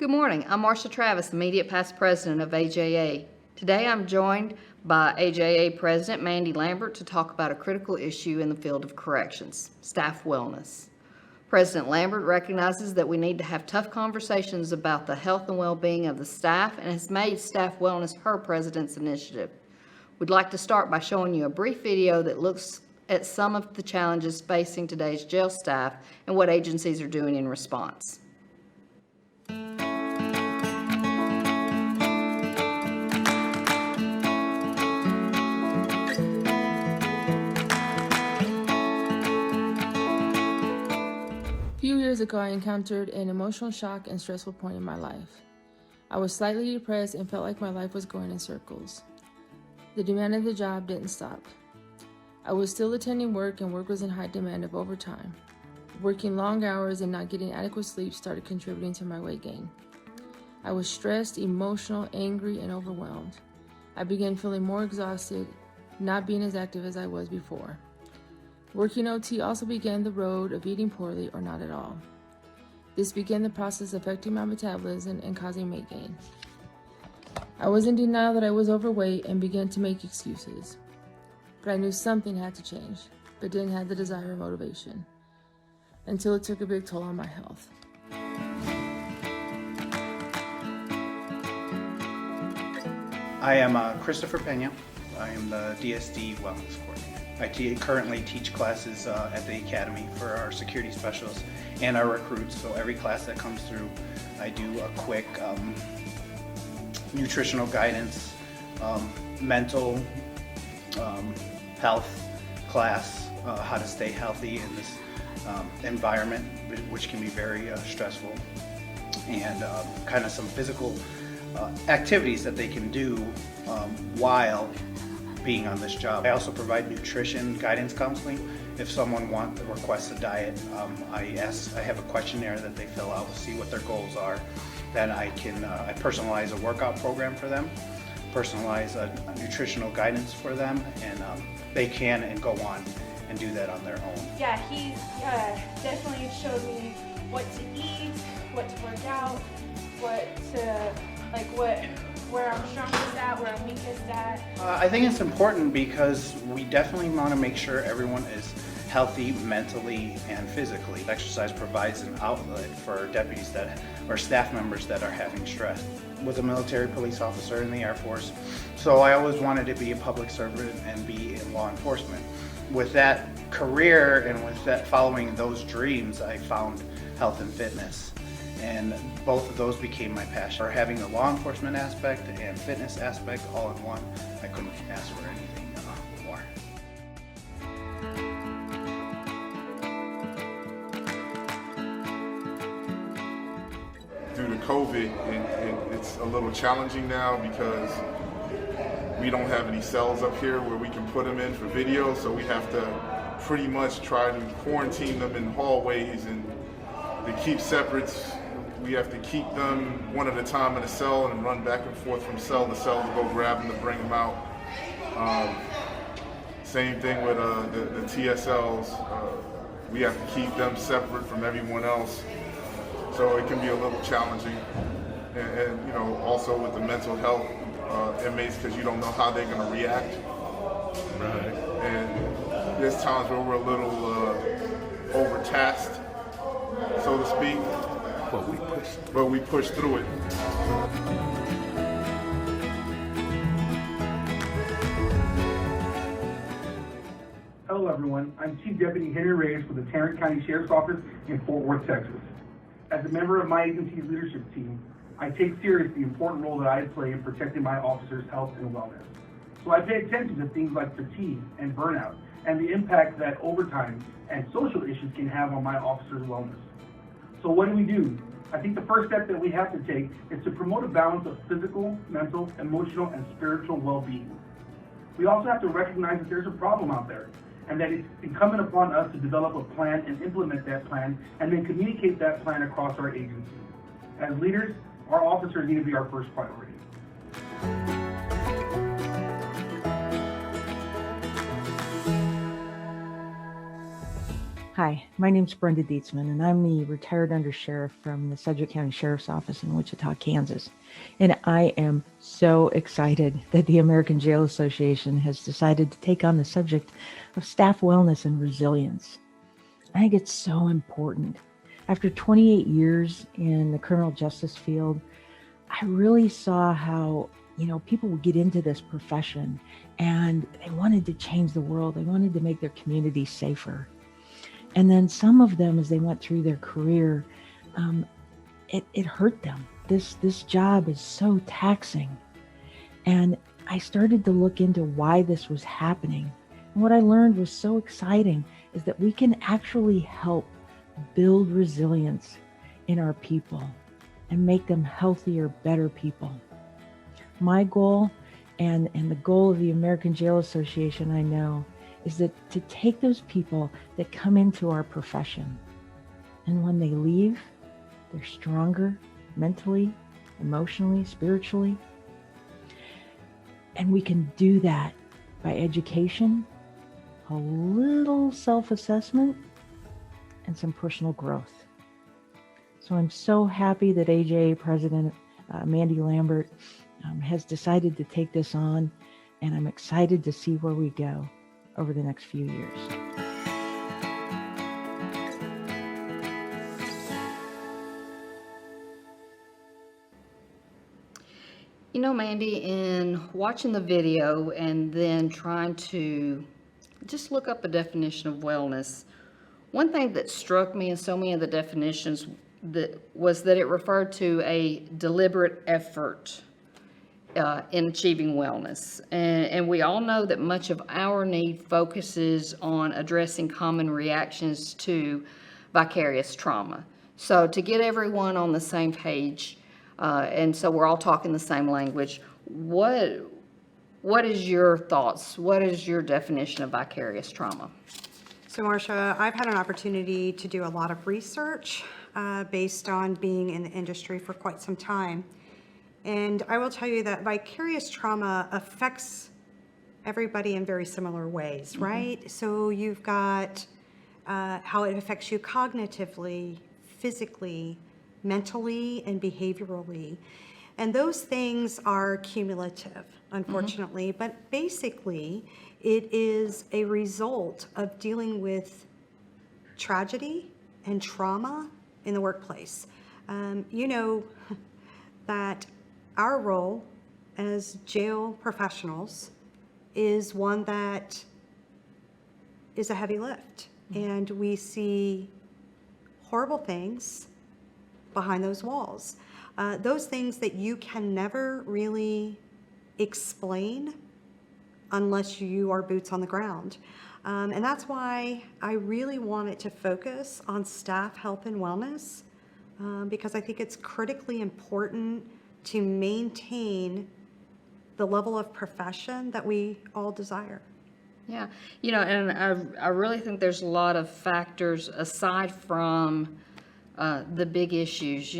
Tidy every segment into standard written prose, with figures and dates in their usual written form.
Good morning. I'm Marsha Travis, immediate past president of AJA. Today I'm joined by AJA President Mandy Lambert to talk about a critical issue in the field of corrections, staff wellness. President Lambert recognizes that we need to have tough conversations about the health and well-being of the staff and has made staff wellness her president's initiative. We'd like to start by showing you a brief video that looks at some of the challenges facing today's jail staff and what agencies are doing in response. A few years ago, I encountered an emotional shock and stressful point in my life. I was slightly depressed and felt like my life was going in circles. The demand of the job didn't stop. I was still attending work and work was in high demand of overtime. Working long hours and not getting adequate sleep started contributing to my weight gain. I was stressed, emotional, angry, and overwhelmed. I began feeling more exhausted, not being as active as I was before. Working OT also began the road of eating poorly or not at all. This began the process affecting my metabolism and causing weight gain. I was in denial that I was overweight and began to make excuses. But I knew something had to change, but didn't have the desire or motivation, until it took a big toll on my health. I am Christopher Pena. I am the DSD Wellness Coordinator. I currently teach classes at the Academy for our security specialists and our recruits. So every class that comes through, I do a quick nutritional guidance, mental health class, how to stay healthy in this environment, which can be very stressful, and kind of some physical activities that they can do while being on this job. I also provide nutrition guidance counseling. If someone requests a diet, I have a questionnaire that they fill out to see what their goals are. Then I personalize a workout program for them, personalize a nutritional guidance for them, and they can and go on and do that on their own. Yeah, he definitely showed me what to eat, what to work out, where I'm strongest at, where I'm weakest at. I think it's important because we definitely want to make sure everyone is healthy mentally and physically. Exercise provides an outlet for deputies or staff members that are having stress. I was a military police officer in the Air Force, so I always wanted to be a public servant and be in law enforcement. With that career and with that following those dreams, I found health and fitness. And both of those became my passion. For having the law enforcement aspect and fitness aspect all in one, I couldn't ask for anything more. Due to COVID, it's a little challenging now because we don't have any cells up here where we can put them in for video, so we have to pretty much try to quarantine them in hallways, and to keep separates, we have to keep them one at a time in a cell and run back and forth from cell to cell to go grab them to bring them out. Same thing with the TSLs. We have to keep them separate from everyone else, so it can be a little challenging. And you know, also with the mental health inmates, because you don't know how they're going to react. Right. And there's times where we're a little overtasked, so to speak. But we push through it. Hello everyone, I'm Chief Deputy Henry Reyes with the Tarrant County Sheriff's Office in Fort Worth, Texas. As a member of my agency's leadership team, I take serious the important role that I play in protecting my officers' health and wellness. So I pay attention to things like fatigue and burnout and the impact that overtime and social issues can have on my officers' wellness. So what do? I think the first step that we have to take is to promote a balance of physical, mental, emotional, and spiritual well-being. We also have to recognize that there's a problem out there, and that it's incumbent upon us to develop a plan and implement that plan, and then communicate that plan across our agency. As leaders, our officers need to be our first priority. Hi, my name's Brenda Dietzmann, and I'm the retired undersheriff from the Sedgwick County Sheriff's Office in Wichita, Kansas. And I am so excited that the American Jail Association has decided to take on the subject of staff wellness and resilience. I think it's so important. After 28 years in the criminal justice field, I really saw how, people would get into this profession and they wanted to change the world. They wanted to make their community safer. And then some of them, as they went through their career, it hurt them. This job is so taxing. And I started to look into why this was happening. And what I learned was so exciting is that we can actually help build resilience in our people and make them healthier, better people. My goal and the goal of the American Jail Association, I know, is that to take those people that come into our profession, and when they leave, they're stronger mentally, emotionally, spiritually. And we can do that by education, a little self-assessment, and some personal growth. So I'm so happy that AJA President Mandy Lambert has decided to take this on, and I'm excited to see where we go over the next few years. Mandy, in watching the video and then trying to just look up a definition of wellness, one thing that struck me in so many of the definitions was that it referred to a deliberate effort in achieving wellness. And we all know that much of our need focuses on addressing common reactions to vicarious trauma. So to get everyone on the same page, and so we're all talking the same language, what is your thoughts? What is your definition of vicarious trauma? So Marsha, I've had an opportunity to do a lot of research based on being in the industry for quite some time. And I will tell you that vicarious trauma affects everybody in very similar ways, right? So you've got how it affects you cognitively, physically, mentally, and behaviorally. And those things are cumulative, unfortunately, but basically it is a result of dealing with tragedy and trauma in the workplace. You know that our role as jail professionals is one that is a heavy lift, and we see horrible things behind those walls. Those things that you can never really explain unless you are boots on the ground. And that's why I really wanted to focus on staff health and wellness, because I think it's critically important to maintain the level of profession that we all desire. Yeah, and I really think there's a lot of factors aside from the big issues.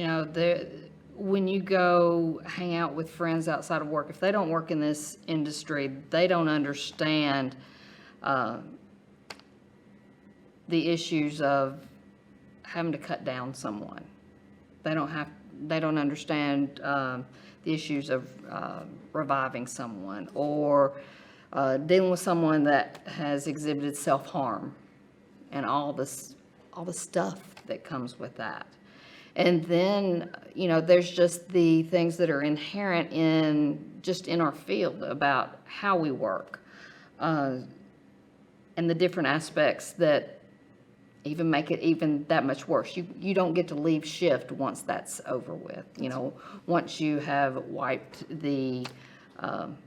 When you go hang out with friends outside of work, if they don't work in this industry, they don't understand the issues of having to cut down someone. They don't understand the issues of reviving someone, or dealing with someone that has exhibited self-harm, and all the stuff that comes with that. And then, there's just the things that are inherent in our field about how we work, and the different aspects that even make it even that much worse. You don't get to leave shift once that's over with, once you have wiped the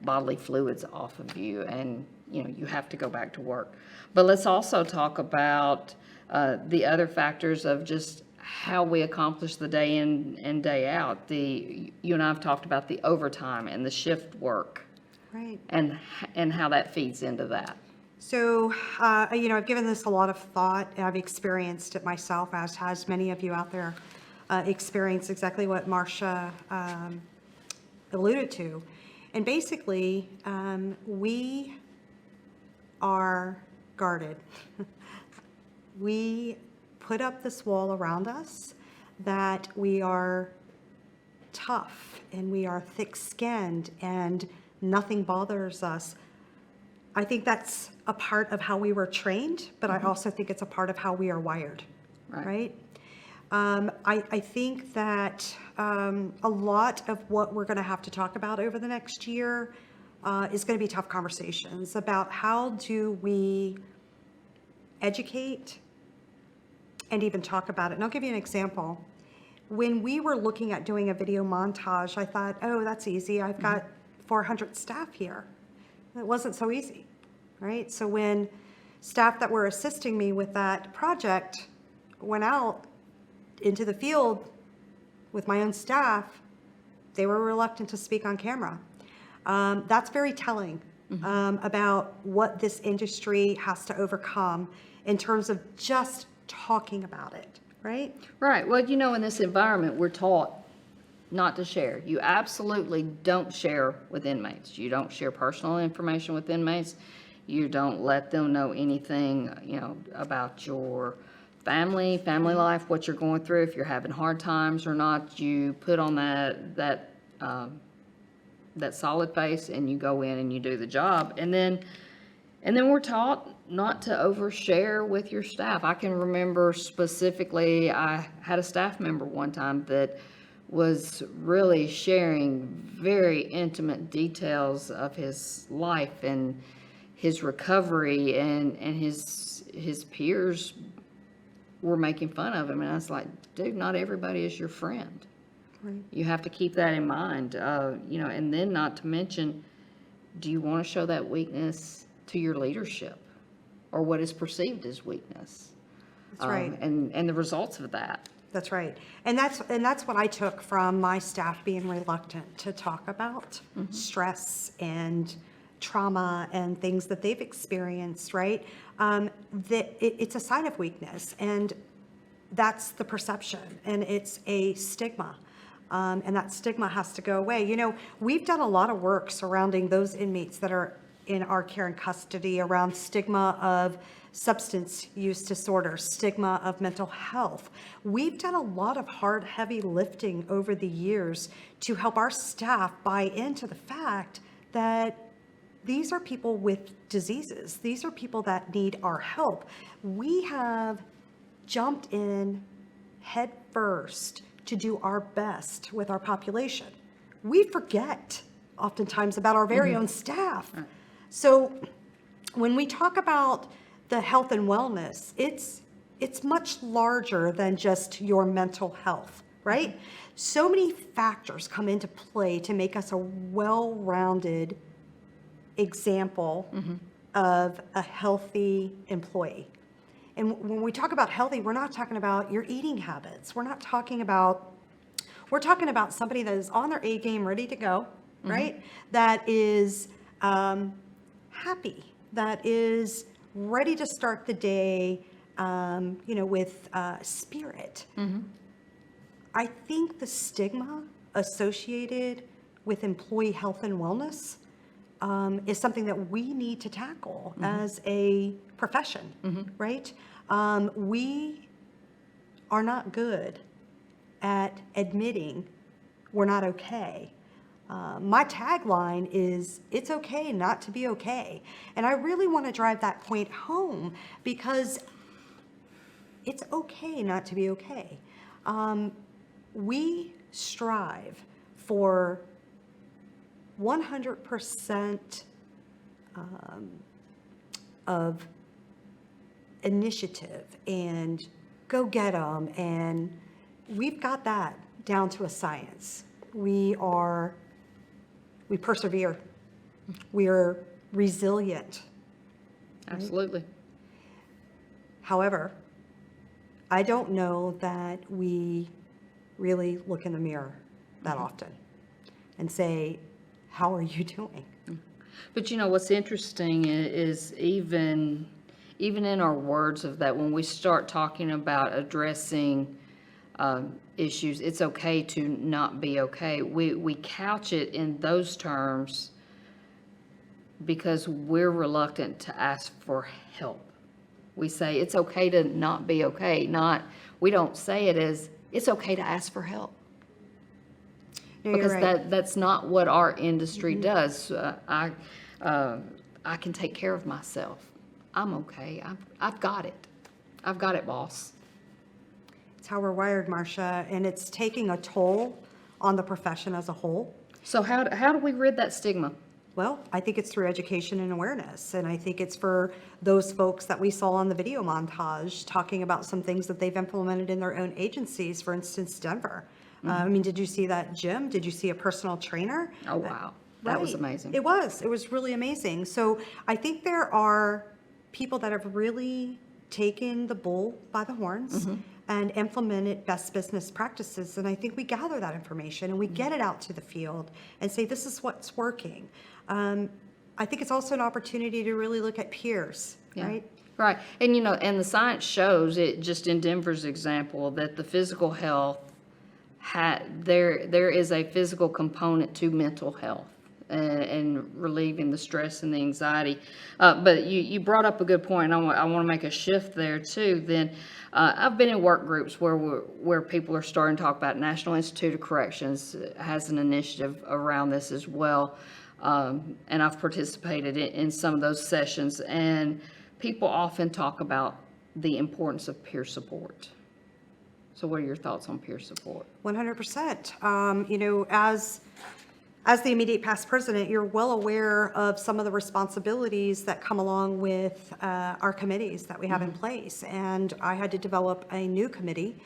bodily fluids off of you, and, you have to go back to work. But let's also talk about the other factors of just how we accomplish the day in and day out. You and I have talked about the overtime and the shift work, Right. and how that feeds into that. So, I've given this a lot of thought. I've experienced it myself, as has many of you out there experienced exactly what Marsha alluded to. And basically, we are guarded. We put up this wall around us that we are tough and we are thick-skinned and nothing bothers us. I think that's a part of how we were trained, but I also think it's a part of how we are wired, right? I think that a lot of what we're going to have to talk about over the next year is going to be tough conversations about how do we educate and even talk about it. And I'll give you an example. When we were looking at doing a video montage, I thought, oh, that's easy. I've got 400 staff here. It wasn't so easy, right? So when staff that were assisting me with that project went out into the field with my own staff, they were reluctant to speak on camera. That's very telling about what this industry has to overcome in terms of just talking about it, right? Right. Well, you know, in this environment, we're taught not to share. You absolutely don't share with inmates. You don't share personal information with inmates. You don't let them know anything, you know, about your family life, what you're going through, if you're having hard times or not. You put on that solid face and you go in and you do the job. And then we're taught not to overshare with your staff. I can remember specifically, I had a staff member one time that was really sharing very intimate details of his life and his recovery, and his peers were making fun of him. And I was like, dude, not everybody is your friend. Right. You have to keep that in mind, you know, and then not to mention, do you want to show that weakness to your leadership or what is perceived as weakness? That's right. And the results of that. That's right. And that's what I took from my staff being reluctant to talk about stress and trauma and things that they've experienced, right? It's a sign of weakness, and that's the perception, and it's a stigma. And that stigma has to go away. You know, we've done a lot of work surrounding those inmates that are in our care and custody around stigma of substance use disorder, stigma of mental health. We've done a lot of hard, heavy lifting over the years to help our staff buy into the fact that these are people with diseases. These are people that need our help. We have jumped in head first to do our best with our population. We forget oftentimes about our very own staff. So when we talk about the health and wellness, it's much larger than just your mental health, right? So many factors come into play to make us a well-rounded example of a healthy employee. And when we talk about healthy, we're not talking about your eating habits. We're talking about somebody that is on their A game, ready to go, right? That is happy, that is ready to start the day, you know, with spirit. I think the stigma associated with employee health and wellness is something that we need to tackle as a profession, right? We are not good at admitting we're not okay. My tagline is, it's okay not to be okay. And I really want to drive that point home because it's okay not to be okay. We strive for 100% of initiative and go get them, and we've got that down to a science. We persevere. We are resilient. Absolutely. Right? However, I don't know that we really look in the mirror that often and say, how are you doing? But you know, what's interesting is even in our words of that, when we start talking about addressing issues, it's okay to not be okay. We couch it in those terms because we're reluctant to ask for help. We say it's okay to not be okay, we don't say it as, it's okay to ask for help. No, you're Because right. that's not what our industry does. I can take care of myself. I'm okay. I've got it. I've got it, boss. It's how we're wired, Marsha, and it's taking a toll on the profession as a whole. So how do we rid that stigma? Well, I think it's through education and awareness, and I think it's for those folks that we saw on the video montage talking about some things that they've implemented in their own agencies, for instance, Denver. I mean, did you see that gym? Did you see a personal trainer? Oh, wow. That was Right. amazing. It was really amazing. So I think there are people that have really taken the bull by the horns and implemented best business practices. And I think we gather that information and we get it out to the field and say, this is what's working. I think it's also an opportunity to really look at peers, Yeah. right? Right. And, and the science shows it, just in Denver's example, that the physical health there is a physical component to mental health and relieving the stress and the anxiety. But you brought up a good point, and I want to make a shift there too. Then I've been in work groups where people are starting to talk about. National Institute of Corrections has an initiative around this as well, and I've participated in some of those sessions. And people often talk about the importance of peer support. So what are your thoughts on peer support? 100%. As the immediate past president, you're well aware of some of the responsibilities that come along with our committees that we have in place. And I had to develop a new committee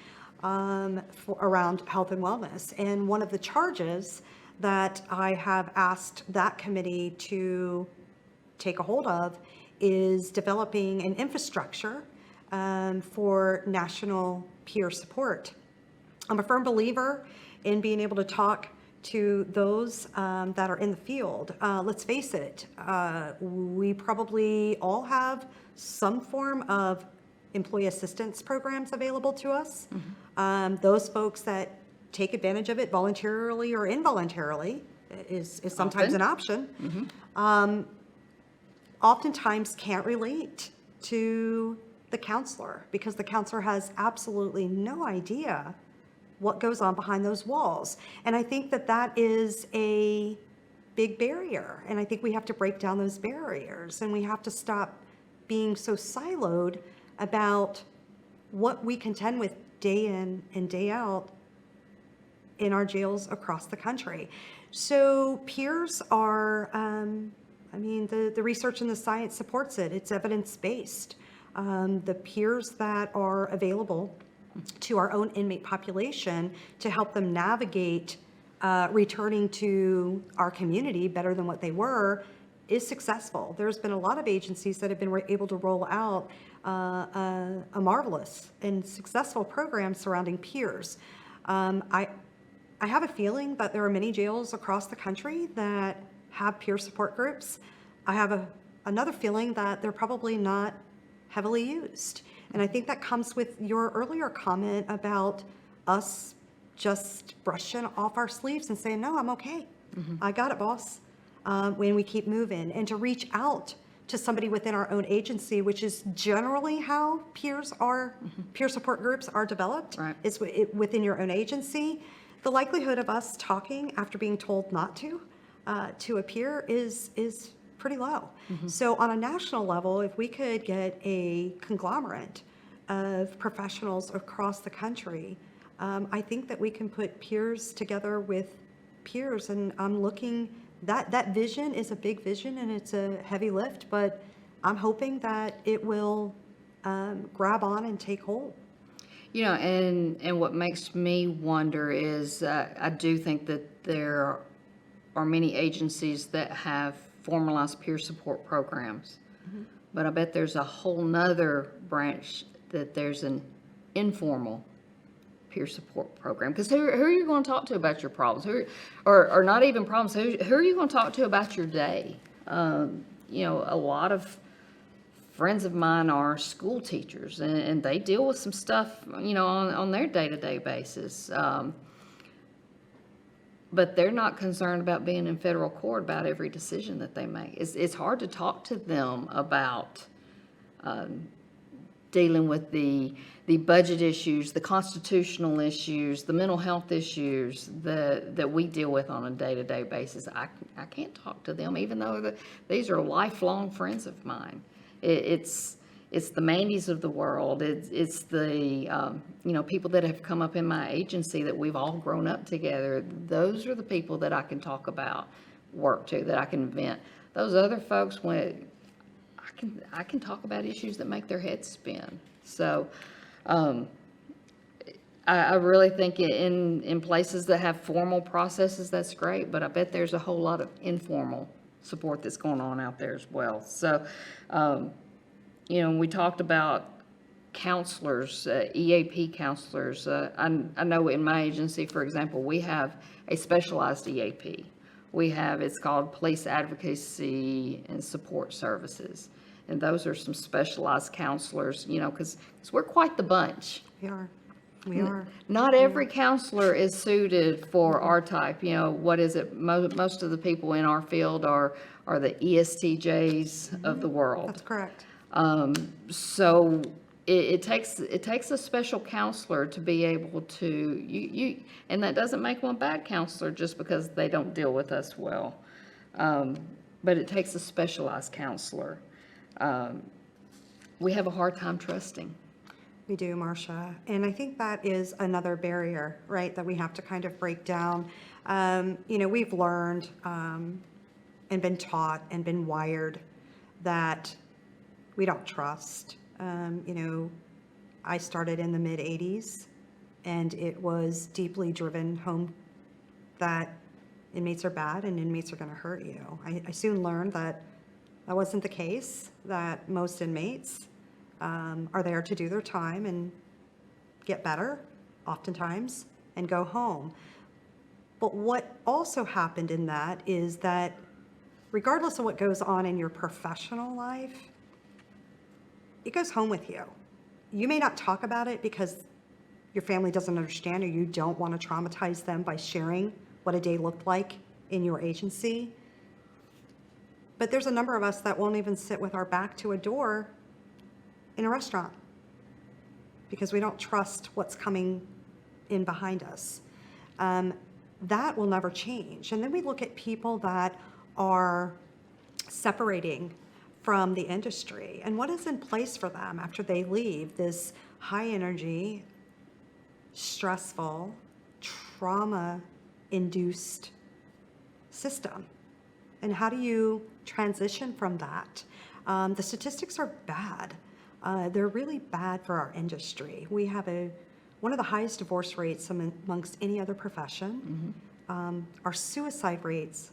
around health and wellness. And one of the charges that I have asked that committee to take a hold of is developing an infrastructure for national peer support. I'm a firm believer in being able to talk to those that are in the field. Let's face it, we probably all have some form of employee assistance programs available to us. Those folks that take advantage of it voluntarily or involuntarily is sometimes an option. Oftentimes can't relate to the counselor because the counselor has absolutely no idea what goes on behind those walls. And I think that is a big barrier. And I think we have to break down those barriers and we have to stop being so siloed about what we contend with day in and day out in our jails across the country. So peers are, the research and the science supports it. It's evidence-based. The peers that are available to our own inmate population to help them navigate returning to our community better than what they were is successful. There's been a lot of agencies that have been able to roll out a marvelous and successful program surrounding peers. I have a feeling that there are many jails across the country that have peer support groups. I have another feeling that they're probably not heavily used. And I think that comes with your earlier comment about us just brushing off our sleeves and saying, no, I'm okay. I got it, boss. When we keep moving, and to reach out to somebody within our own agency, which is generally how peer support groups are developed. Right. It's within your own agency. The likelihood of us talking after being told not to a peer is pretty low. So on a national level, if we could get a conglomerate of professionals across the country, I think that we can put peers together with peers. And I'm looking, that vision is a big vision and it's a heavy lift, but I'm hoping that it will grab on and take hold. And what makes me wonder is I do think that there are many agencies that have formalized peer support programs. But I bet there's a whole nother branch that there's an informal peer support program. Because who are you going to talk to about your problems? Or not even problems, who are you going to talk to about your day? A lot of friends of mine are school teachers, and they deal with some stuff, on their day-to-day basis. But they're not concerned about being in federal court about every decision that they make. It's hard to talk to them about dealing with the budget issues, the constitutional issues, the mental health issues that we deal with on a day-to-day basis. I can't talk to them, even though these are lifelong friends of mine. It's the Mandys of the world. It's the people that have come up in my agency that we've all grown up together. Those are the people that I can talk about work to, that I can vent. Those other folks, when I can talk about issues that make their heads spin. So I really think in places that have formal processes, that's great, but I bet there's a whole lot of informal support that's going on out there as well. So, we talked about counselors, EAP counselors. I know in my agency, for example, we have a specialized EAP. It's called Police Advocacy and Support Services. And those are some specialized counselors, because we're quite the bunch. We are. Not every counselor is suited for our type. What is it? Most of the people in our field are the ESTJs of the world. That's correct. So it takes a special counselor to be able to, and that doesn't make one bad counselor just because they don't deal with us well. But it takes a specialized counselor. We have a hard time trusting. We do, Marsha. And I think that is another barrier, right, that we have to kind of break down. We've learned and been taught and been wired that we don't trust. I started in the mid-'80s, and it was deeply driven home that inmates are bad and inmates are going to hurt you. I soon learned that wasn't the case, that most inmates are there to do their time and get better, oftentimes, and go home. But what also happened in that is that regardless of what goes on in your professional life, it goes home with you. You may not talk about it because your family doesn't understand, or you don't want to traumatize them by sharing what a day looked like in your agency. But there's a number of us that won't even sit with our back to a door in a restaurant because we don't trust what's coming in behind us. That will never change. And then we look at people that are separating from the industry, and what is in place for them after they leave this high energy, stressful, trauma-induced system. And how do you transition from that? The statistics are bad. They're really bad for our industry. We have one of the highest divorce rates amongst any other profession. Mm-hmm. Our suicide rates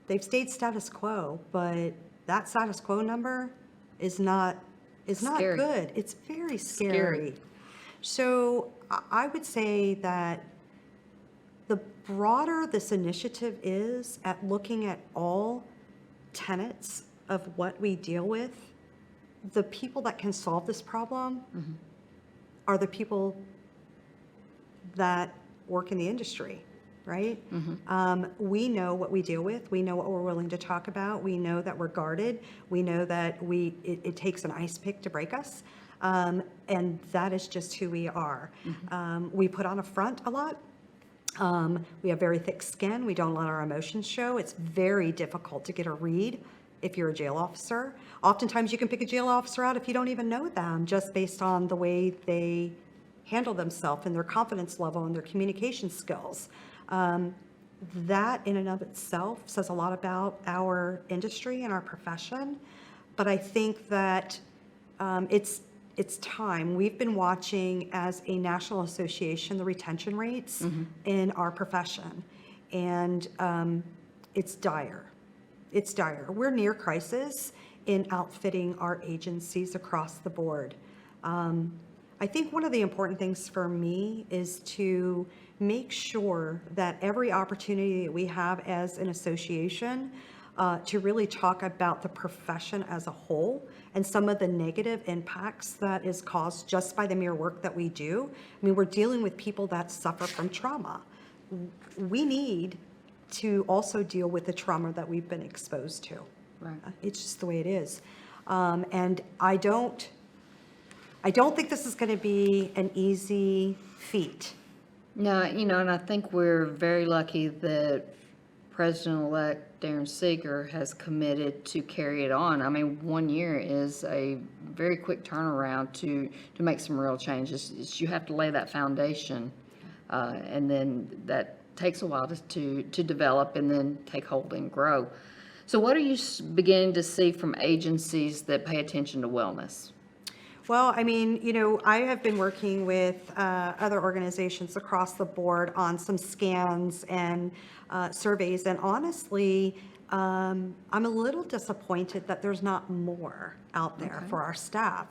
they've stayed status quo, but that status quo number is not good. It's very scary. So I would say that the broader this initiative is at looking at all tenets of what we deal with, the people that can solve this problem mm-hmm. are the people that work in the industry, right? Mm-hmm. We know what we deal with. We know what we're willing to talk about. We know that we're guarded. We know that it takes an ice pick to break us. And that is just who we are. Mm-hmm. We put on a front a lot. We have very thick skin. We don't let our emotions show. It's very difficult to get a read if you're a jail officer. Oftentimes you can pick a jail officer out if you don't even know them, just based on the way they handle themselves and their confidence level and their communication skills. That in and of itself says a lot about our industry and our profession. But I think that it's time. We've been watching as a national association the retention rates mm-hmm. in our profession, and it's dire. It's dire. We're near crisis in outfitting our agencies across the board. I think one of the important things for me is to make sure that every opportunity that we have as an association to really talk about the profession as a whole and some of the negative impacts that is caused just by the mere work that we do. I mean, we're dealing with people that suffer from trauma. We need to also deal with the trauma that we've been exposed to. Right. It's just the way it is. And I don't I don't think this is going to be an easy feat. No, and I think we're very lucky that President-elect Darren Seeger has committed to carry it on. I mean, 1 year is a very quick turnaround to make some real changes. You have to lay that foundation, and then that takes a while to develop and then take hold and grow. So what are you beginning to see from agencies that pay attention to wellness? Well, I mean, I have been working with other organizations across the board on some scans and surveys, and honestly, I'm a little disappointed that there's not more out there for our staff.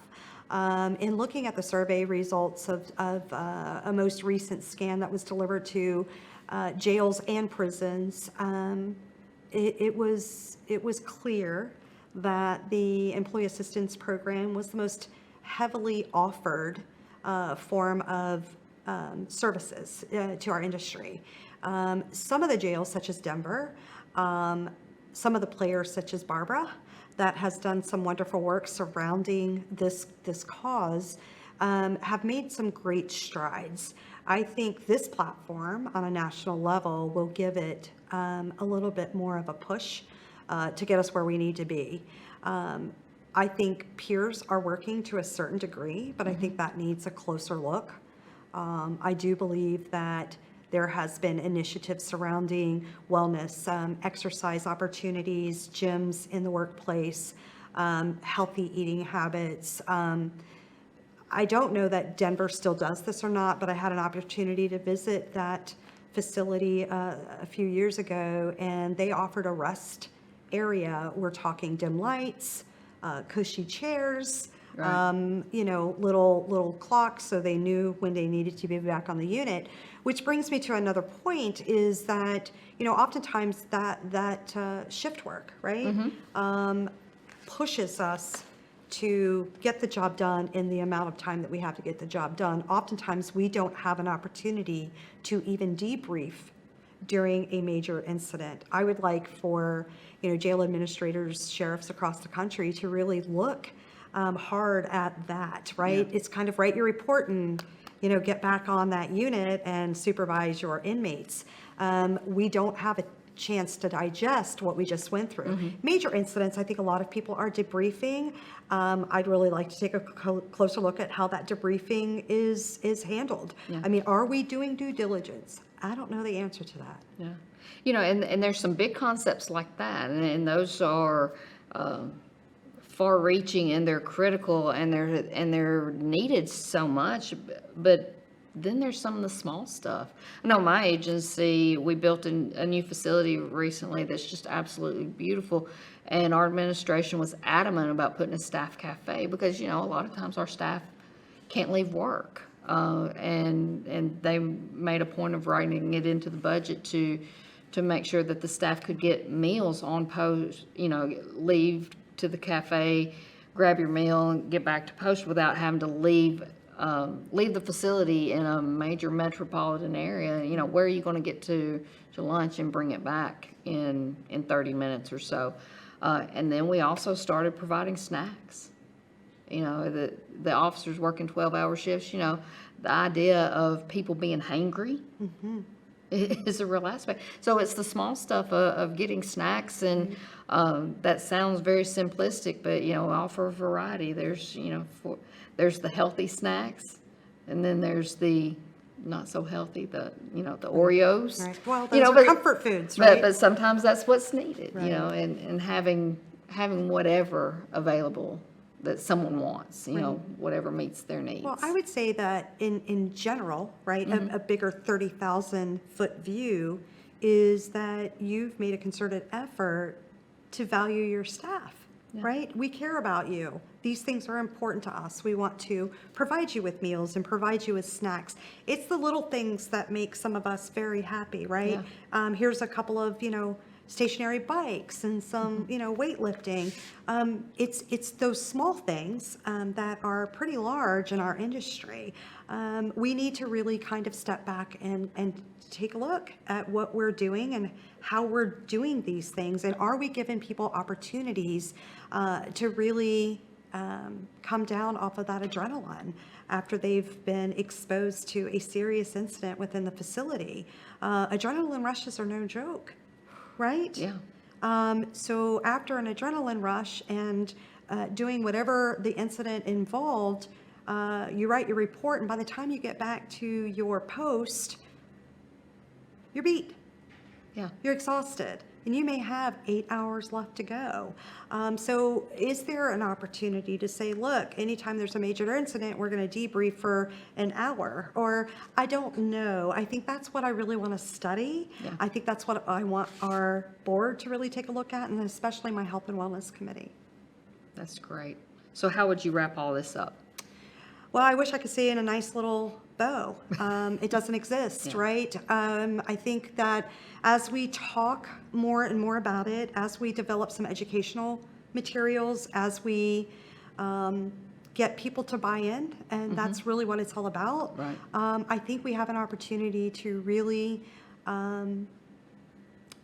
In looking at the survey results of a most recent scan that was delivered to jails and prisons, it was clear that the Employee Assistance Program was the most heavily offered form of services to our industry. Some of the jails, such as Denver, some of the players, such as Barbara, that has done some wonderful work surrounding this cause, have made some great strides. I think this platform on a national level will give it a little bit more of a push to get us where we need to be. I think peers are working to a certain degree, but I think that needs a closer look. I do believe that there has been initiatives surrounding wellness, exercise opportunities, gyms in the workplace, healthy eating habits. I don't know that Denver still does this or not, but I had an opportunity to visit that facility a few years ago, and they offered a rest area. We're talking dim lights, cushy chairs, little clocks so they knew when they needed to be back on the unit. Which brings me to another point is that, oftentimes that shift work, right, pushes us to get the job done in the amount of time that we have to get the job done. Oftentimes we don't have an opportunity to even debrief during a major incident. I would like for, jail administrators, sheriffs across the country to really look hard at that, right? Yeah. It's kind of write your report and, get back on that unit and supervise your inmates. We don't have a chance to digest what we just went through. Major incidents, I think a lot of people are debriefing. I'd really like to take a closer look at how that debriefing is handled. Yeah. I mean, are we doing due diligence? I don't know the answer to that. Yeah. And there's some big concepts like that, and those are far-reaching, and they're critical, and they're needed so much. But then there's some of the small stuff. I know my agency, we built a new facility recently that's just absolutely beautiful, and our administration was adamant about putting a staff cafe because, a lot of times our staff can't leave work. And they made a point of writing it into the budget to make sure that the staff could get meals on post, leave to the cafe, grab your meal, and get back to post without having to leave the facility in a major metropolitan area. Where are you going to get to lunch and bring it back in 30 minutes or so? And then we also started providing snacks. The officers working 12-hour shifts, the idea of people being hangry is a real aspect. So it's the small stuff of getting snacks, and that sounds very simplistic, but, offer a variety. There's, there's the healthy snacks, and then there's the not so healthy, the Oreos. Right. Well, those are comfort foods, right? But sometimes that's what's needed, right. And having whatever available that someone wants, whatever meets their needs. Well, I would say that in general, right, a bigger 30,000 foot view is that you've made a concerted effort to value your staff, right? We care about you. These things are important to us. We want to provide you with meals and provide you with snacks. It's the little things that make some of us very happy, right? Yeah. Here's a couple of, stationary bikes and some, weightlifting. It's those small things that are pretty large in our industry. We need to really kind of step back and take a look at what we're doing and how we're doing these things. And are we giving people opportunities to really come down off of that adrenaline after they've been exposed to a serious incident within the facility. Adrenaline rushes are no joke, right? Yeah. So after an adrenaline rush and doing whatever the incident involved, you write your report, and by the time you get back to your post, you're beat. Yeah. You're exhausted, and you may have 8 hours left to go. So is there an opportunity to say, look, anytime there's a major incident, we're going to debrief for an hour? Or I don't know. I think that's what I really want to study. Yeah. I think that's what I want our board to really take a look at, and especially my Health and Wellness Committee. That's great. So how would you wrap all this up? Well, I wish I could say in a nice little bow. It doesn't exist, Yeah. right? I think that as we talk more and more about it, as we develop some educational materials, as we get people to buy in, and that's really what it's all about, Right. I think we have an opportunity to really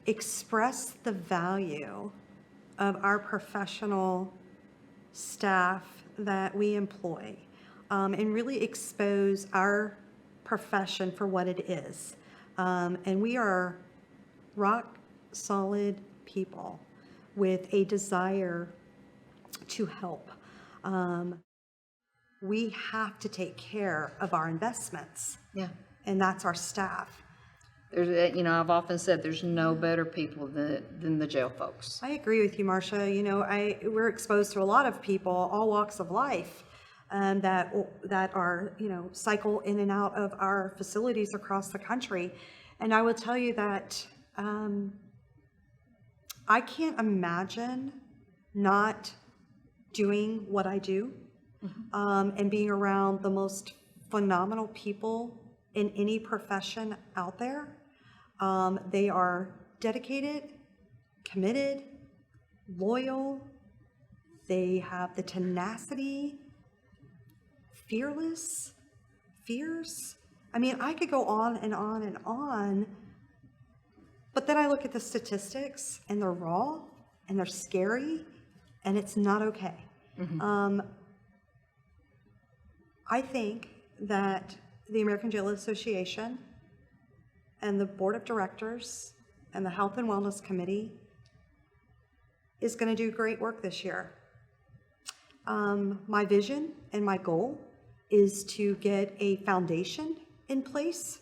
express the value of our professional staff that we employ, and really expose our profession for what it is. And we are rock solid people with a desire to help. We have to take care of our investments, Yeah. and that's our staff. There's, I've often said there's no better people than the jail folks. I agree with you, Marsha. We're exposed to a lot of people, all walks of life, that are, cycle in and out of our facilities across the country. And I will tell you that I can't imagine not doing what I do, and being around the most phenomenal people in any profession out there. They are dedicated, committed, loyal. They have the tenacity, fierce. I mean, I could go on and on and on, but then I look at the statistics and they're raw and they're scary, and it's not okay. I think that the American Jail Association and the Board of Directors and the Health and Wellness Committee is going to do great work this year. My vision and my goal is to get a foundation in place,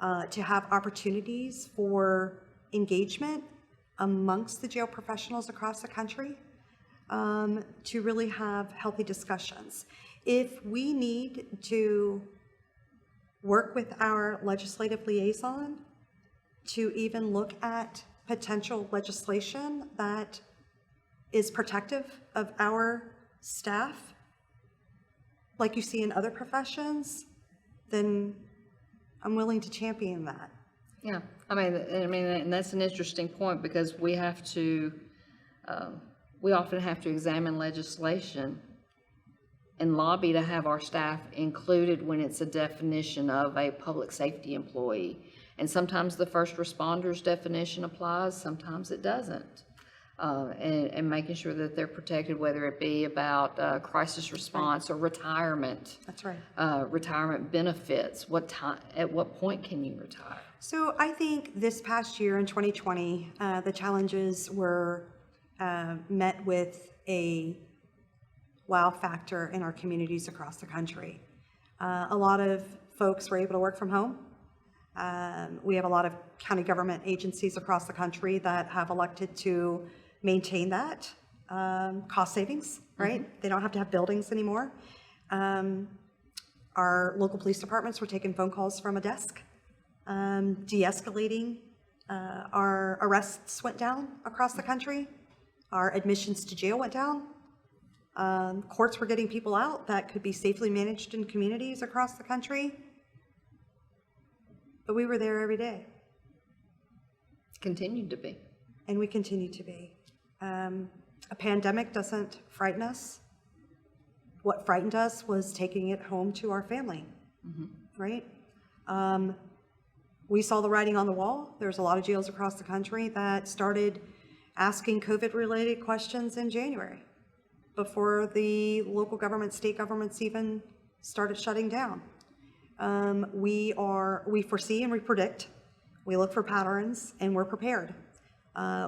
to have opportunities for engagement amongst the jail professionals across the country, to really have healthy discussions. If we need to work with our legislative liaison to even look at potential legislation that is protective of our staff, like you see in other professions, then I'm willing to champion that. Yeah, and that's an interesting point, because we have to, we often have to examine legislation and lobby to have our staff included when it's a definition of a public safety employee. And sometimes the first responders definition applies, sometimes it doesn't. And making sure that they're protected, whether it be about crisis response or retirement. That's right. Retirement benefits. At what point can you retire? So I think this past year in 2020, the challenges were met with a wow factor in our communities across the country. A lot of folks were able to work from home. We have a lot of county government agencies across the country that have elected to maintain that cost savings, right? They don't have to have buildings anymore. Our local police departments were taking phone calls from a desk, de-escalating. Our arrests went down across the country. Our admissions to jail went down. Courts were getting people out that could be safely managed in communities across the country. But we were there every day. Continued to be. And we continue to be. A pandemic doesn't frighten us. What frightened us was taking it home to our family, right? We saw the writing on the wall. There's a lot of jails across the country that started asking COVID-related questions in January. before the local government, state governments even started shutting down. We foresee and we predict, we look for patterns, and we're prepared.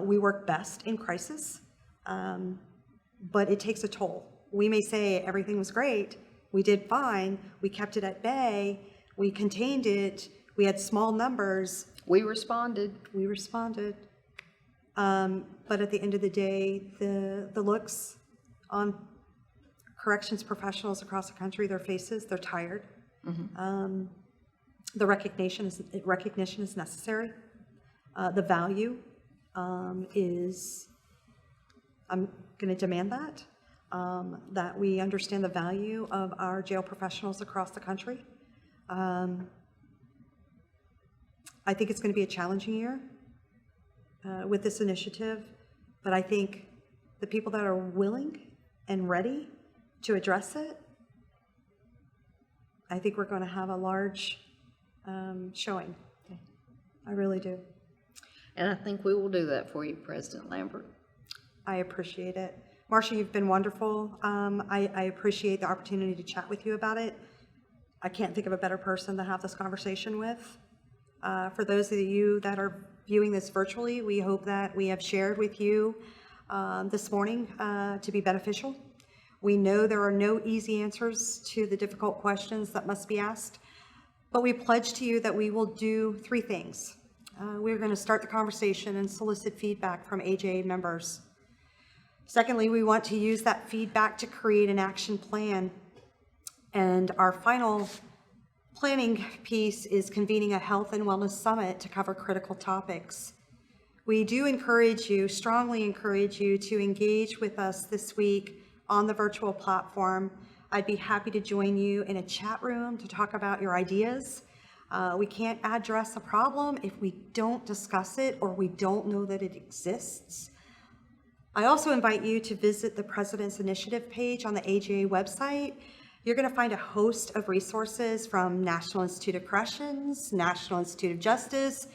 We work best in crisis, but it takes a toll. We may say everything was great, we did fine, we kept it at bay, we contained it, we had small numbers. We responded. We responded. But at the end of the day, the looks on corrections professionals across the country, their faces, they're tired. The recognition is necessary. The value is, I'm going to demand that we understand the value of our jail professionals across the country. I think it's going to be a challenging year with this initiative, but I think the people that are willing and ready to address it, I think we're going to have a large showing. I really do. And I think we will do that for you, President Lambert. I appreciate it. Marsha, you've been wonderful. I appreciate the opportunity to chat with you about it. I can't think of a better person to have this conversation with. For those of you that are viewing this virtually, we hope that we have shared with you this morning to be beneficial. We know there are no easy answers to the difficult questions that must be asked, but we pledge to you that we will do three things. We're going to start the conversation and solicit feedback from AJA members. Secondly, we want to use that feedback to create an action plan. And our final planning piece is convening a health and wellness summit to cover critical topics. We do encourage you, strongly encourage you to engage with us this week on the virtual platform. I'd be happy to join you in a chat room to talk about your ideas. We can't address a problem if we don't discuss it or we don't know that it exists. I also invite you to visit the President's Initiative page on the AJA website. You're going to find a host of resources from National Institute of Corrections, National Institute of Justice,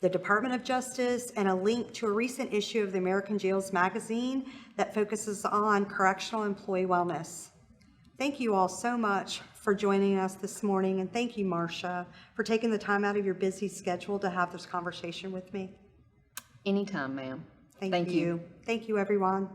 the Department of Justice, and a link to a recent issue of the American Jails magazine that focuses on correctional employee wellness. Thank you all so much for joining us this morning, and thank you, Marsha, for taking the time out of your busy schedule to have this conversation with me. Anytime, ma'am. Thank you. Thank you, everyone.